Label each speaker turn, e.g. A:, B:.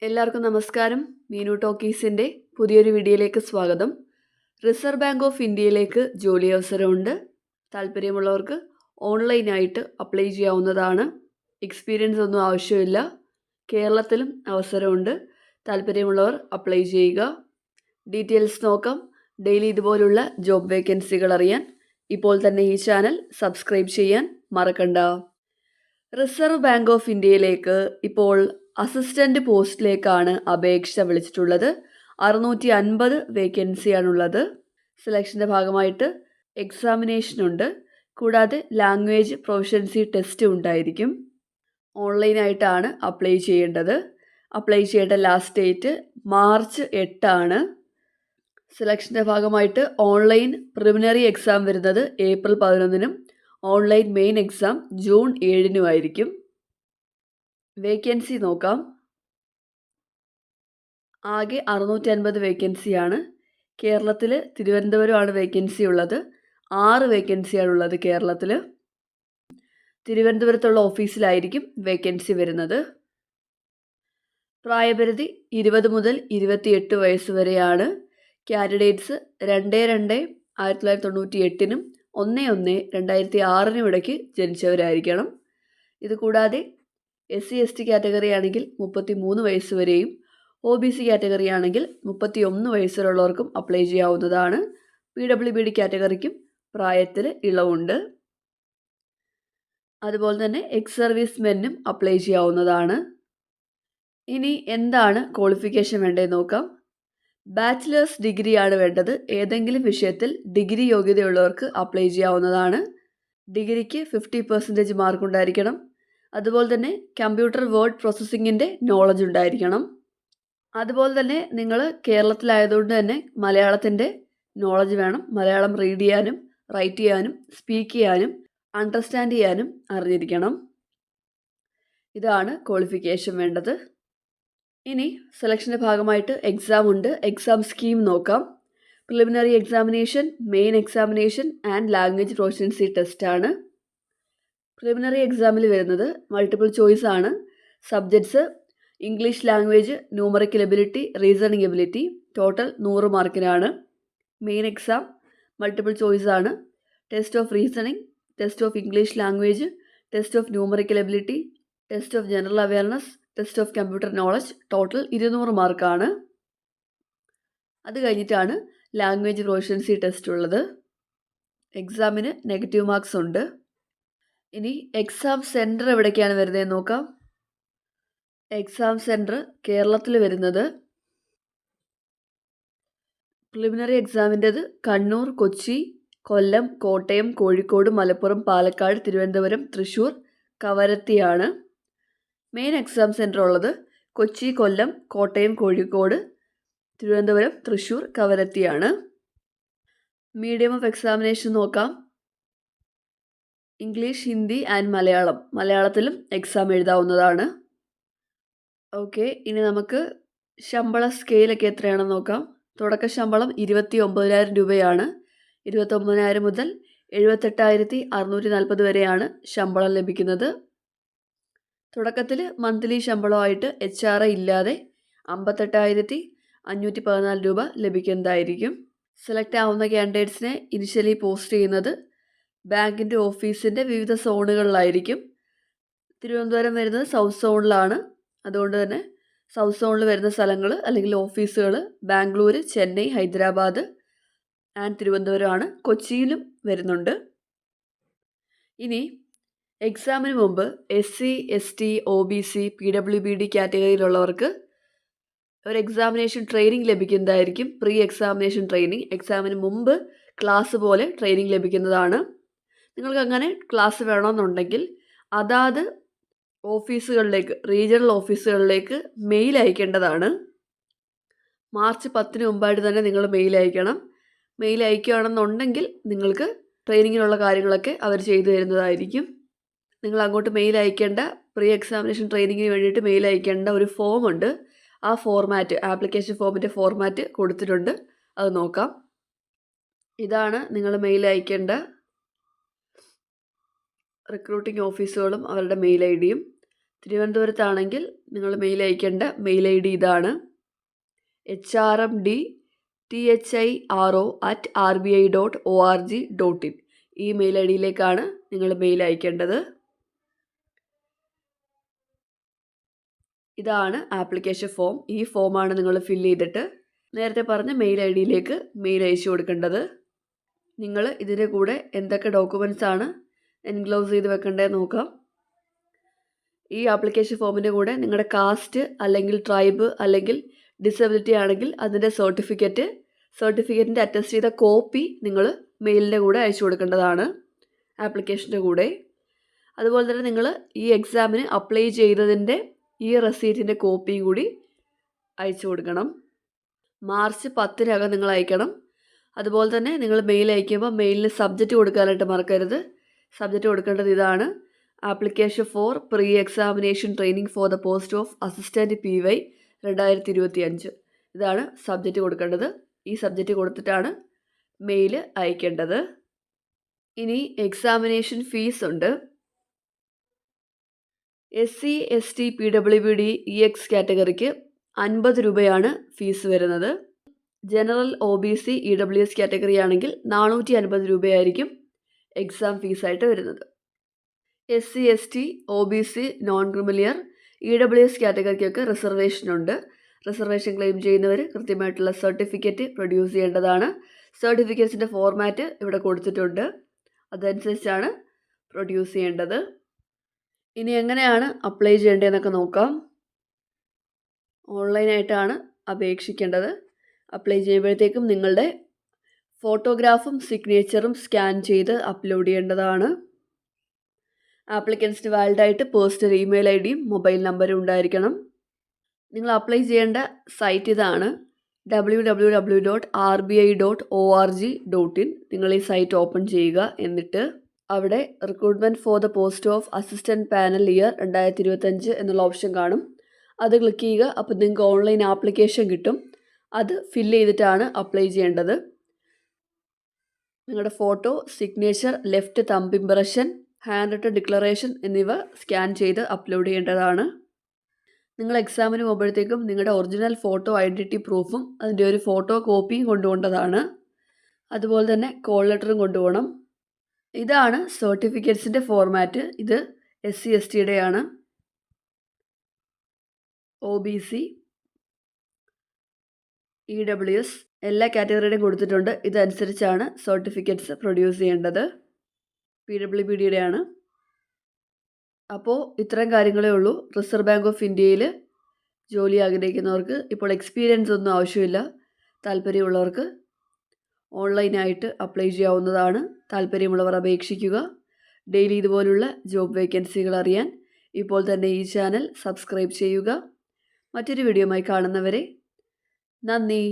A: എല്ലാവർക്കും നമസ്കാരം. മീനു ടോക്കീസിൻ്റെ പുതിയൊരു വീഡിയോയിലേക്ക് സ്വാഗതം. റിസർവ് ബാങ്ക് ഓഫ് ഇന്ത്യയിലേക്ക് ജോലി അവസരമുണ്ട്. താല്പര്യമുള്ളവർക്ക് ഓൺലൈനായിട്ട് അപ്ലൈ ചെയ്യാവുന്നതാണ്. എക്സ്പീരിയൻസ് ഒന്നും ആവശ്യമില്ല. കേരളത്തിലും അവസരമുണ്ട്. താല്പര്യമുള്ളവർ അപ്ലൈ ചെയ്യുക. ഡീറ്റെയിൽസ് നോക്കാം. ഡെയിലി ഇതുപോലുള്ള ജോബ് വേക്കൻസികൾ അറിയാൻ ഇപ്പോൾ തന്നെ ഈ ചാനൽ സബ്സ്ക്രൈബ് ചെയ്യാൻ മറക്കണ്ട. റിസർവ് ബാങ്ക് ഓഫ് ഇന്ത്യയിലേക്ക് ഇപ്പോൾ അസിസ്റ്റൻ്റ് പോസ്റ്റിലേക്കാണ് അപേക്ഷ വിളിച്ചിട്ടുള്ളത്. 650 വേക്കൻസിയാണുള്ളത്. സെലക്ഷൻ്റെ ഭാഗമായിട്ട് എക്സാമിനേഷനുണ്ട്. കൂടാതെ ലാംഗ്വേജ് പ്രൊഫഷൻസി ടെസ്റ്റ് ഉണ്ടായിരിക്കും. ഓൺലൈനായിട്ടാണ് അപ്ലൈ ചെയ്യേണ്ടത്. അപ്ലൈ ചെയ്യേണ്ട ലാസ്റ്റ് ഡേറ്റ് മാർച്ച് 8 ആണ്. സെലക്ഷൻ്റെ ഭാഗമായിട്ട് ഓൺലൈൻ പ്രിലിമിനറി എക്സാം വരുന്നത് ഏപ്രിൽ 11-നും ഓൺലൈൻ മെയിൻ എക്സാം ജൂൺ 7-നും ആയിരിക്കും. വേക്കൻസി നോക്കാം. ആകെ 650 വേക്കൻസിയാണ്. കേരളത്തിൽ തിരുവനന്തപുരമാണ് വേക്കൻസി ഉള്ളത്. 6 വേക്കൻസിയാണുള്ളത് കേരളത്തിൽ. തിരുവനന്തപുരത്തുള്ള ഓഫീസിലായിരിക്കും വേക്കൻസി വരുന്നത്. പ്രായപരിധി 20 മുതൽ 28 വയസ്സ് വരെയാണ്. കാൻഡിഡേറ്റ്സ് 2/2/1998-നും 1/1/2006-നും ഇടയ്ക്ക് ജനിച്ചവരായിരിക്കണം. ഇതുകൂടാതെ SC/ST കാറ്റഗറി ആണെങ്കിൽ 33 വയസ്സ് വരെയും OBC കാറ്റഗറി ആണെങ്കിൽ 31 വയസ്സിലുള്ളവർക്കും അപ്ലൈ ചെയ്യാവുന്നതാണ്. PWBD കാറ്റഗറിക്കും പ്രായത്തിൽ ഇളവുണ്ട്. അതുപോലെ തന്നെ എക്സ് സർവീസ് മെന്നും അപ്ലൈ ചെയ്യാവുന്നതാണ്. ഇനി എന്താണ് ക്വാളിഫിക്കേഷൻ വേണ്ടതെന്ന് നോക്കാം. ബാച്ചിലേഴ്സ് ഡിഗ്രിയാണ് വേണ്ടത്. ഏതെങ്കിലും വിഷയത്തിൽ ഡിഗ്രി യോഗ്യതയുള്ളവർക്ക് അപ്ലൈ ചെയ്യാവുന്നതാണ്. ഡിഗ്രിക്ക് 50% മാർക്ക് ഉണ്ടായിരിക്കണം. അതുപോലെ തന്നെ കമ്പ്യൂട്ടർ വേർഡ് പ്രോസസ്സിങ്ങിൻ്റെ നോളജ് ഉണ്ടായിരിക്കണം. അതുപോലെ തന്നെ നിങ്ങൾ കേരളത്തിലായതുകൊണ്ട് തന്നെ മലയാളത്തിൻ്റെ നോളജ് വേണം. മലയാളം റീഡ് ചെയ്യാനും റൈറ്റ് ചെയ്യാനും സ്പീക്ക് ചെയ്യാനും അണ്ടർസ്റ്റാൻഡ് ചെയ്യാനും അറിഞ്ഞിരിക്കണം. ഇതാണ് ക്വാളിഫിക്കേഷൻ വേണ്ടത്. ഇനി സെലക്ഷൻ്റെ ഭാഗമായിട്ട് എക്സാം ഉണ്ട്. എക്സാം സ്കീം നോക്കാം. Preliminary examination, main examination and language പ്രൊഫഷൻസി ടെസ്റ്റാണ്. പ്രിലിമിനറി എക്സാമിൽ വരുന്നത് മൾട്ടിപ്പിൾ ചോയ്സ് ആണ്. Subjects English language, numerical ability, reasoning ability. Total 100 മാർക്കിനാണ്. മെയിൻ എക്സാം മൾട്ടിപ്പിൾ ചോയ്സ് ആണ്. Test of reasoning, test of English language, test of numerical ability, test of general awareness, test of computer knowledge. Total 200 മാർക്കാണ്. അത് കഴിഞ്ഞിട്ടാണ് language proficiency test ഉള്ളത്. എക്സാമിന് negative marks ഉണ്ട്. ഇനി exam centre എവിടേക്കാണ് വരുന്നതെന്ന് നോക്കാം. എക്സാം സെൻറ്റർ കേരളത്തിൽ വരുന്നത് പ്രിലിമിനറി എക്സാമിൻ്റെത് കണ്ണൂർ, കൊച്ചി, കൊല്ലം, കോട്ടയം, കോഴിക്കോട്, മലപ്പുറം, പാലക്കാട്, തിരുവനന്തപുരം, തൃശ്ശൂർ, കവരത്തിയാണ്. മെയിൻ എക്സാം സെൻറ്റർ ഉള്ളത് കൊച്ചി, കൊല്ലം, കോട്ടയം, കോഴിക്കോട്, തിരുവനന്തപുരം, തൃശ്ശൂർ, കവരത്തിയാണ്. മീഡിയം ഓഫ് എക്സാമിനേഷൻ നോക്കാം. English, Hindi and Malayalam. മലയാളത്തിലും എക്സാം എഴുതാവുന്നതാണ്. ഓക്കെ, ഇനി നമുക്ക് ശമ്പള സ്കെയിലൊക്കെ എത്രയാണെന്ന് നോക്കാം. തുടക്ക ശമ്പളം 29,000 രൂപയാണ്. 29,000 മുതൽ 78,640 വരെയാണ് ശമ്പളം ലഭിക്കുന്നത്. തുടക്കത്തിൽ മന്ത്ലി ശമ്പളമായിട്ട് HRA ഇല്ലാതെ 58,514 രൂപ ലഭിക്കുന്നതായിരിക്കും. സെലക്ട് ആവുന്ന ക്യാൻഡിഡേറ്റ്സിനെ ഇനിഷ്യലി പോസ്റ്റ് ചെയ്യുന്നത് ബാങ്കിൻ്റെ ഓഫീസിൻ്റെ വിവിധ സോണുകളിലായിരിക്കും. തിരുവനന്തപുരം വരുന്നത് സൗത്ത് സോണിലാണ്. അതുകൊണ്ട് തന്നെ സൗത്ത് സോണിൽ വരുന്ന സ്ഥലങ്ങൾ അല്ലെങ്കിൽ ഓഫീസുകൾ ബാംഗ്ലൂർ, ചെന്നൈ, ഹൈദരാബാദ് ആൻഡ് തിരുവനന്തപുരമാണ്. കൊച്ചിയിലും വരുന്നുണ്ട്. ഇനി എക്സാമിന് മുമ്പ് SC, ST, OBC, PWBD കാറ്റഗറിയിലുള്ളവർക്ക് ഒരു എക്സാമിനേഷൻ ട്രെയിനിങ് ലഭിക്കുന്നതായിരിക്കും. Pre examination training. എക്സാമിന് മുമ്പ് ക്ലാസ് പോലെ ട്രെയിനിങ് ലഭിക്കുന്നതാണ്. നിങ്ങൾക്ക് അങ്ങനെ ക്ലാസ് വേണമെന്നുണ്ടെങ്കിൽ അതാത് ഓഫീസുകളിലേക്ക്, റീജിയണൽ ഓഫീസുകളിലേക്ക് മെയിൽ അയക്കേണ്ടതാണ്. മാർച്ച് 10-ന് മുമ്പായിട്ട് തന്നെ നിങ്ങൾ മെയിൽ അയക്കണം. മെയിൽ അയക്കുകയാണെന്നുണ്ടെങ്കിൽ നിങ്ങൾക്ക് ട്രെയിനിങ്ങിനുള്ള കാര്യങ്ങളൊക്കെ അവർ ചെയ്തു തരുന്നതായിരിക്കും. നിങ്ങൾ അങ്ങോട്ട് മെയിൽ അയക്കേണ്ട, പ്രീ എക്സാമിനേഷൻ ട്രെയിനിങ്ങിന് വേണ്ടിയിട്ട് മെയിൽ അയക്കേണ്ട ഒരു ഫോമുണ്ട്. ആ ഫോർമാറ്റ്, ആപ്ലിക്കേഷൻ ഫോമിൻ്റെ ഫോർമാറ്റ് കൊടുത്തിട്ടുണ്ട്. അത് നോക്കാം. ഇതാണ് നിങ്ങൾ മെയിൽ അയക്കേണ്ട റിക്രൂട്ടിംഗ് ഓഫീസുകളും അവരുടെ മെയിൽ ID യും. തിരുവനന്തപുരത്താണെങ്കിൽ നിങ്ങൾ മെയിൽ അയക്കേണ്ട മെയിൽ ID ഇതാണ്: hrmdthiro@rbi.org.in. ഈ മെയിൽ IDയിലേക്കാണ് നിങ്ങൾ മെയിൽ അയക്കേണ്ടത്. ഇതാണ് ആപ്ലിക്കേഷൻ ഫോം. ഈ ഫോമാണ് നിങ്ങൾ ഫില്ല് ചെയ്തിട്ട് നേരത്തെ പറഞ്ഞ മെയിൽ IDയിലേക്ക് മെയിൽ അയച്ചു കൊടുക്കേണ്ടത്. നിങ്ങൾ ഇതിൻ്റെ കൂടെ എന്തൊക്കെ ഡോക്യുമെൻറ്റ്സ് ആണ് എൻക്ലോസ് ചെയ്ത് വെക്കേണ്ടതെന്ന് നോക്കാം. ഈ ആപ്ലിക്കേഷൻ ഫോമിൻ്റെ കൂടെ നിങ്ങളുടെ കാസ്റ്റ് അല്ലെങ്കിൽ ട്രൈബ് അല്ലെങ്കിൽ ഡിസബിലിറ്റി ആണെങ്കിൽ അതിൻ്റെ സർട്ടിഫിക്കറ്റിൻ്റെ അറ്റസ്റ്റ് ചെയ്ത കോപ്പി നിങ്ങൾ മെയിലിൻ്റെ കൂടെ അയച്ചു കൊടുക്കേണ്ടതാണ് ആപ്ലിക്കേഷൻ്റെ കൂടെ. അതുപോലെ തന്നെ നിങ്ങൾ ഈ എക്സാമിന് അപ്ലൈ ചെയ്തതിൻ്റെ ഈ റെസീറ്റിൻ്റെ കോപ്പിയും കൂടി അയച്ചു കൊടുക്കണം. മാർച്ച് 10 നിങ്ങൾ അയക്കണം. അതുപോലെ തന്നെ നിങ്ങൾ മെയിൽ അയക്കുമ്പോൾ മെയിലിന് സബ്ജക്റ്റ് കൊടുക്കാനായിട്ട് മറക്കരുത്. സബ്ജക്റ്റ് കൊടുക്കേണ്ടത് ഇതാണ്: application for pre examination training for the post of assistant PY 2025. ഇതാണ് സബ്ജക്റ്റ് കൊടുക്കേണ്ടത്. ഈ സബ്ജക്റ്റ് കൊടുത്തിട്ടാണ് മെയിൽ അയക്കേണ്ടത്. ഇനി എക്സാമിനേഷൻ ഫീസ് ഉണ്ട്. SC ST PWD EX കാറ്റഗറിക്ക് 50 രൂപയാണ് ഫീസ് വരുന്നത്. ജനറൽ OBC EWS കാറ്റഗറി ആണെങ്കിൽ 450 രൂപയായിരിക്കും എക്സാം ഫീസായിട്ട് വരുന്നത്. SC ST OBC non creamy layer EWS കാറ്റഗറിക്കൊക്കെ റിസർവേഷൻ ഉണ്ട്. റിസർവേഷൻ ക്ലെയിം ചെയ്യുന്നവർ കൃത്യമായിട്ടുള്ള സർട്ടിഫിക്കറ്റ് പ്രൊഡ്യൂസ് ചെയ്യേണ്ടതാണ്. സർട്ടിഫിക്കറ്റ്സിൻ്റെ ഫോർമാറ്റ് ഇവിടെ കൊടുത്തിട്ടുണ്ട്. അതനുസരിച്ചാണ് പ്രൊഡ്യൂസ് ചെയ്യേണ്ടത്. ഇനി എങ്ങനെയാണ് അപ്ലൈ ചെയ്യേണ്ടതെന്നൊക്കെ നോക്കാം. ഓൺലൈനായിട്ടാണ് അപേക്ഷിക്കേണ്ടത്. അപ്ലൈ ചെയ്യുമ്പോഴത്തേക്കും നിങ്ങളുടെ ഫോട്ടോഗ്രാഫും സിഗ്നേച്ചറും സ്കാൻ ചെയ്ത് അപ്ലോഡ് ചെയ്യേണ്ടതാണ്. ആപ്ലിക്കൻസിന് വാലിഡായിട്ട് പേഴ്സണൽ ഇമെയിൽ IDയും മൊബൈൽ നമ്പറും ഉണ്ടായിരിക്കണം. നിങ്ങൾ അപ്ലൈ ചെയ്യേണ്ട സൈറ്റ് ഇതാണ്: www.rbi.org.in. നിങ്ങൾ ഈ സൈറ്റ് ഓപ്പൺ ചെയ്യുക. എന്നിട്ട് അവിടെ recruitment for the post of assistant panel year 2025 എന്നുള്ള ഓപ്ഷൻ കാണും. അത് ക്ലിക്ക് ചെയ്യുക. അപ്പോൾ നിങ്ങൾക്ക് ഓൺലൈൻ ആപ്ലിക്കേഷൻ കിട്ടും. അത് ഫില്ല് ചെയ്തിട്ടാണ് അപ്ലൈ ചെയ്യേണ്ടത്. നിങ്ങളുടെ photo, signature, left thumb impression, hand written declaration എന്നിവ സ്കാൻ ചെയ്ത് അപ്ലോഡ് ചെയ്യേണ്ടതാണ്. നിങ്ങൾ എക്സാമിന് പോകുമ്പോഴത്തേക്കും നിങ്ങളുടെ ഒറിജിനൽ ഫോട്ടോ ഐഡൻറ്റിറ്റി പ്രൂഫും അതിൻ്റെ ഒരു ഫോട്ടോ കോപ്പിയും കൊണ്ടുപോകേണ്ടതാണ്. അതുപോലെ തന്നെ കോൾ ലെറ്ററും കൊണ്ടുപോകണം. ഇതാണ് സർട്ടിഫിക്കറ്റ്സിൻ്റെ ഫോർമാറ്റ്. ഇത് SC STയുടെയാണ്. OBC EWS എല്ലാ കാറ്റഗറിയുടെയും കൊടുത്തിട്ടുണ്ട്. ഇതനുസരിച്ചാണ് സർട്ടിഫിക്കറ്റ്സ് പ്രൊഡ്യൂസ് ചെയ്യേണ്ടത്. PWBDയുടെയാണ്. അപ്പോൾ ഇത്രയും കാര്യങ്ങളേ ഉള്ളൂ. റിസർവ് ബാങ്ക് ഓഫ് ഇന്ത്യയിൽ ജോലി ആഗ്രഹിക്കുന്നവർക്ക് ഇപ്പോൾ എക്സ്പീരിയൻസ് ഒന്നും ആവശ്യമില്ല. താല്പര്യമുള്ളവർക്ക് ഓൺലൈനായിട്ട് അപ്ലൈ ചെയ്യാവുന്നതാണ്. താല്പര്യമുള്ളവർ അപേക്ഷിക്കുക. ഡെയിലി ഇതുപോലുള്ള ജോബ് വേക്കൻസികൾ അറിയാൻ ഇപ്പോൾ തന്നെ ഈ ചാനൽ സബ്സ്ക്രൈബ് ചെയ്യുക. മറ്റൊരു വീഡിയോയുമായി കാണുന്നവരെ നന്ദി.